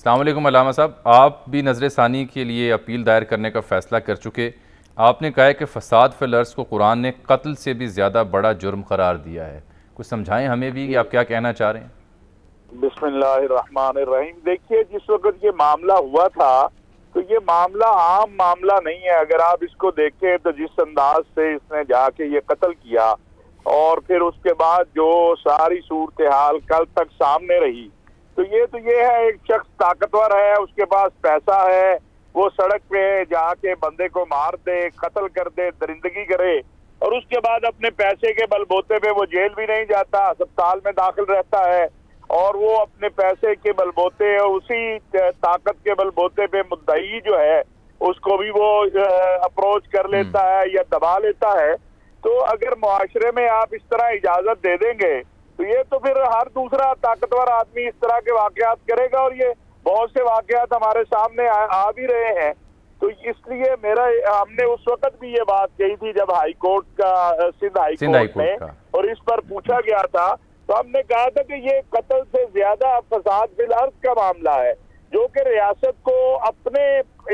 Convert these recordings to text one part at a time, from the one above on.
अस्सलाम वालेकुम अल्लामा साहब, आप भी नज़र सानी के लिए अपील दायर करने का फ़ैसला कर चुके। आपने कहा है कि फ़साद फिल अर्ज़ को कुरान ने कत्ल से भी ज़्यादा बड़ा जुर्म करार दिया है। कुछ समझाएं हमें भी कि आप क्या कहना चाह रहे हैं। बिस्मिल्लाहिर्रहमानिर्रहीम। देखिए, जिस वक्त ये मामला हुआ था तो ये मामला आम मामला नहीं है। अगर आप इसको देखें तो जिस अंदाज से इसने जाके ये कत्ल किया और फिर उसके बाद जो सारी सूरत हाल कल तक सामने रही, तो ये है, एक शख्स ताकतवर है, उसके पास पैसा है, वो सड़क पे जाके बंदे को मार दे, कत्ल कर दे, दरिंदगी करे और उसके बाद अपने पैसे के बलबूते पे वो जेल भी नहीं जाता, अस्पताल में दाखिल रहता है और वो अपने पैसे के बलबूते और उसी ताकत के बलबूते पे मुद्दई जो है उसको भी वो अप्रोच कर लेता है या दबा लेता है। तो अगर मुआशरे में आप इस तरह इजाजत दे देंगे तो ये तो फिर हर दूसरा ताकतवर आदमी इस तरह के वाकयात करेगा और ये बहुत से वाकयात हमारे सामने आ भी रहे हैं। तो इसलिए हमने उस वक्त भी ये बात कही थी जब हाई कोर्ट का सिंध हाई कोर्ट में और इस पर पूछा गया था, तो हमने कहा था कि ये कत्ल से ज्यादा फसाद बिल अर्ज का मामला है, जो कि रियासत को अपने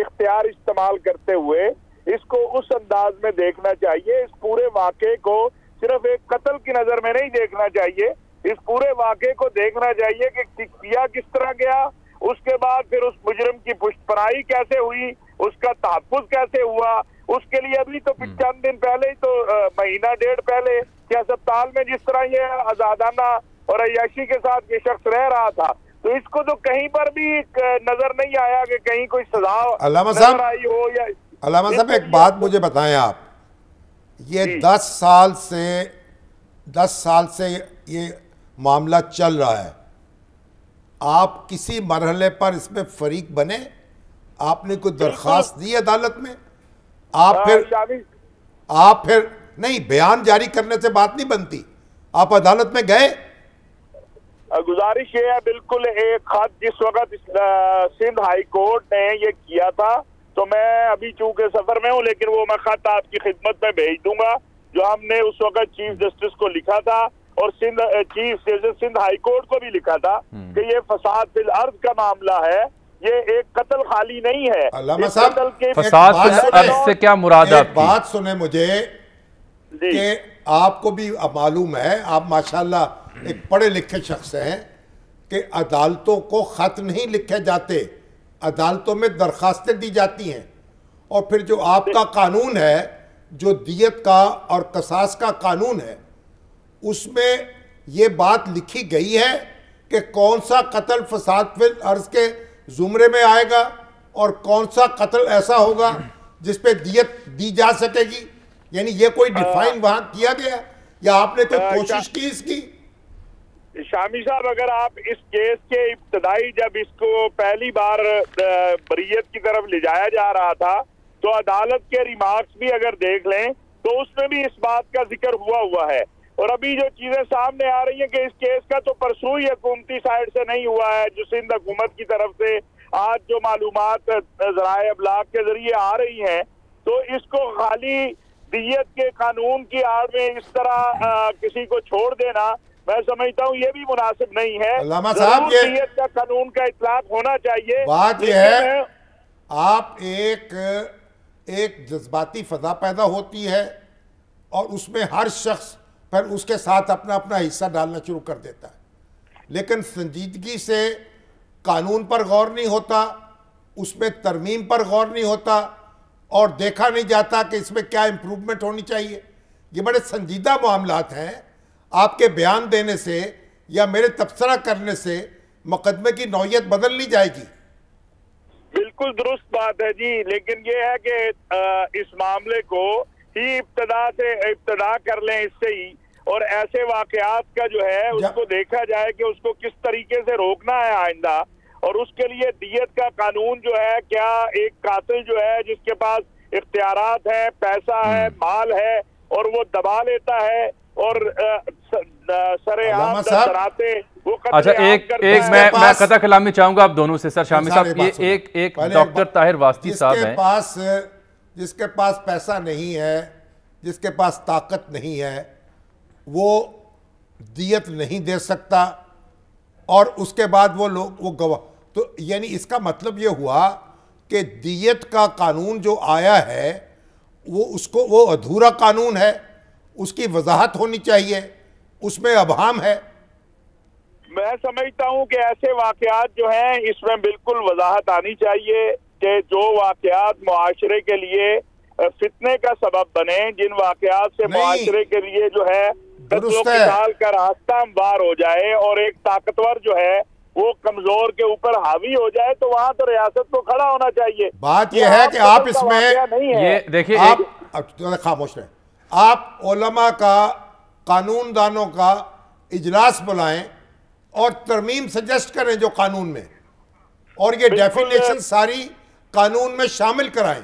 इख्तियार इस्तेमाल करते हुए इसको उस अंदाज में देखना चाहिए। इस पूरे वाक़े को सिर्फ एक कत्ल की नजर में नहीं देखना चाहिए, इस पूरे वाक़े को देखना चाहिए कि किया किस तरह गया, उसके बाद फिर उस मुजरिम की पुष्टपनाही कैसे हुई, उसका तहफ़्फ़ुज़ कैसे हुआ। उसके लिए अभी तो चंद दिन पहले ही तो महीना डेढ़ पहले कि अस्पताल में जिस तरह ये आजादाना और अय्याशी के साथ ये शख्स रह रहा था, तो इसको तो कहीं पर भी नजर नहीं आया कि कहीं कोई सजा नजर आई हो। या अल्लामा साहब, एक बात मुझे बताएं आप, ये 10 साल से ये मामला चल रहा है, आप किसी मरहले पर इसमें फरीक बने? आपने कोई दरख्वास्त दी अदालत में? आप फिर नहीं, बयान जारी करने से बात नहीं बनती, आप अदालत में गए? गुजारिश ये है, बिल्कुल एक खत जिस वक्त सिंध हाई कोर्ट ने ये किया था, तो मैं अभी चूंकि सफर में हूँ, लेकिन वो मैं खत आपकी खिदमत में भेज दूंगा जो हमने उस वक्त चीफ जस्टिस को लिखा था और chief justice Sindh high court को भी लिखा था कि ये फसाद बिल अर्ज का मामला है, ये एक कत्ल खाली नहीं है। अल्लामा साहब, फसाद बिल अर्ज से क्या मुराद है? बात सुने मुझे कि आपको भी मालूम है, आप माशाल्लाह एक पढ़े लिखे शख्स हैं, कि अदालतों को खत नहीं लिखे जाते, अदालतों में दरखास्तें दी जाती हैं और फिर जो आपका कानून है, जो दियत का और कसास का कानून है, उसमें ये बात लिखी गई है कि कौन सा कत्ल फसाद फिल अर्ज के जुमरे में आएगा और कौन सा कत्ल ऐसा होगा जिस पे दियत दी जा सकेगी। यानी ये कोई डिफाइन वहां किया गया या आपने कोई कोशिश की इसकी? शामी साहब, अगर आप इस केस के इब्तदाई जब इसको पहली बार बरीयत की तरफ ले जाया जा रहा था, तो अदालत के रिमार्क्स भी अगर देख लें तो उसमें भी इस बात का जिक्र हुआ है। और अभी जो चीजें सामने आ रही हैं कि इस केस का तो परसों ही हुकूमती साइड से नहीं हुआ है, जो सिंध हुकूमत की तरफ से आज जो मालूमात ज़राए अबलाग के जरिए आ रही हैं, तो इसको खाली दियत के कानून की आड़ में इस तरह किसी को छोड़ देना, मैं समझता हूँ ये भी मुनासिब नहीं है। अल्लामा साहब, ये दियत का कानून का इतलाक होना चाहिए। बात यह है, आप एक जज्बाती फजा पैदा होती है और उसमें हर शख्स फिर उसके साथ अपना अपना हिस्सा डालना शुरू कर देता है, लेकिन संजीदगी से कानून पर गौर नहीं होता, उसमें तरमीम पर गौर नहीं होता और देखा नहीं जाता कि इसमें क्या इम्प्रूवमेंट होनी चाहिए। ये बड़े संजीदा मामलात हैं, आपके बयान देने से या मेरे तबसरा करने से मुकदमे की नौयत बदल नहीं जाएगी। बिल्कुल दुरुस्त बात है जी, लेकिन ये है कि इस मामले को ही इब्तदा कर लें इससे ही, और ऐसे वाकयात का जो है उसको देखा जाए कि उसको किस तरीके से रोकना है आइंदा, और उसके लिए दियत का कानून जो है, क्या एक कातिल जो है जिसके पास इख्तियारात है, पैसा है, माल है और वो दबा लेता है और सरेआम डराते वो अच्छा, मैं कथा कलामी चाहूंगा आप दोनों से। सर शामी साहब, ये एक डॉक्टर ताहिर वास्ती साहब हैं, जिसके पास पैसा नहीं है, जिसके पास ताकत नहीं है, वो दियत नहीं दे सकता और उसके बाद वो लोग वो गवाह, तो यानी इसका मतलब ये हुआ कि दियत का कानून जो आया है वो अधूरा कानून है, उसकी वजाहत होनी चाहिए, उसमें अभाम है। मैं समझता हूं कि ऐसे वाकयात जो हैं इसमें बिल्कुल वजाहत आनी चाहिए कि जो वाकयात मुआशरे के लिए फितने का सबब बने, जिन वाकयात से मुआशरे के लिए जो है कत्ल का रास्ता हमवार हो जाए और एक ताकतवर जो है वो कमजोर के ऊपर हावी हो जाए, तो वहां तो रियासत को खड़ा होना चाहिए। बात यह है कि आप इसमें नहीं है। ये देखिए, आप खामोश रहें, आप उलमा का, कानूनदानों का इजलास बुलाएं और तरमीम सजेस्ट करें जो कानून में, और ये डेफिनेशन सारी कानून में शामिल कराएं।